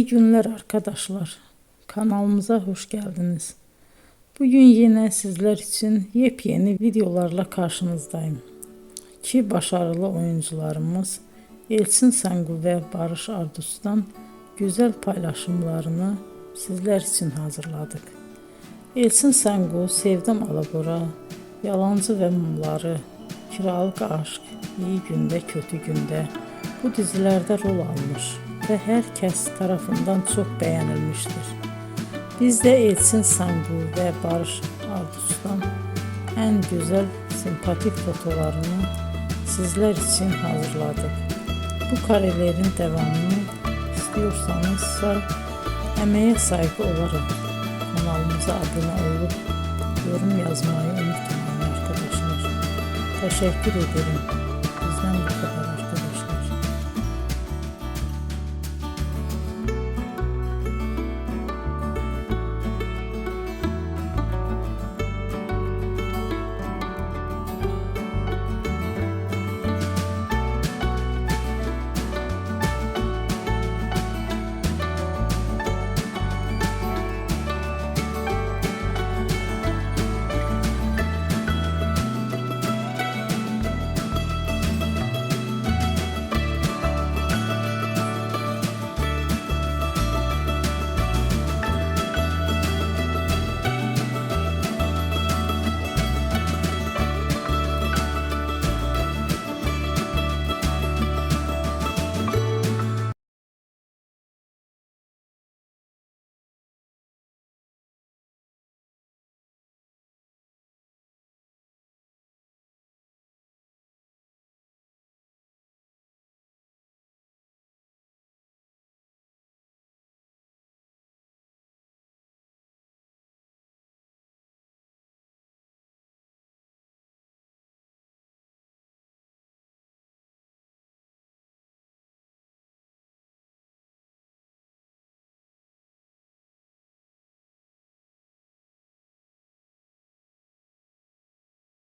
İyi günler arkadaşlar. Kanalımıza hoş geldiniz. Bugün yine sizler için yepyeni videolarla karşınızdayım. İki başarılı oyuncularımız Elçin Sangu ve Barış Ardus'tan güzel paylaşımlarını sizler için hazırladık. Elçin Sangu, Sevdim Alabora, Yalancı ve Mumları, Kiralık Aşk, İyi Günde Kötü Günde bu dizilerde rol almış ve herkes tarafından çok beğenilmiştir. Biz de Elçin Sangu ve Barış Ardus'tan en güzel sempatik fotolarını sizler için hazırladık. Bu karelerin devamını istiyorsanızsa emeğe saygı olarak kanalımıza abone olup yorum yazmayı unutmayın arkadaşlar. Teşekkür ederim.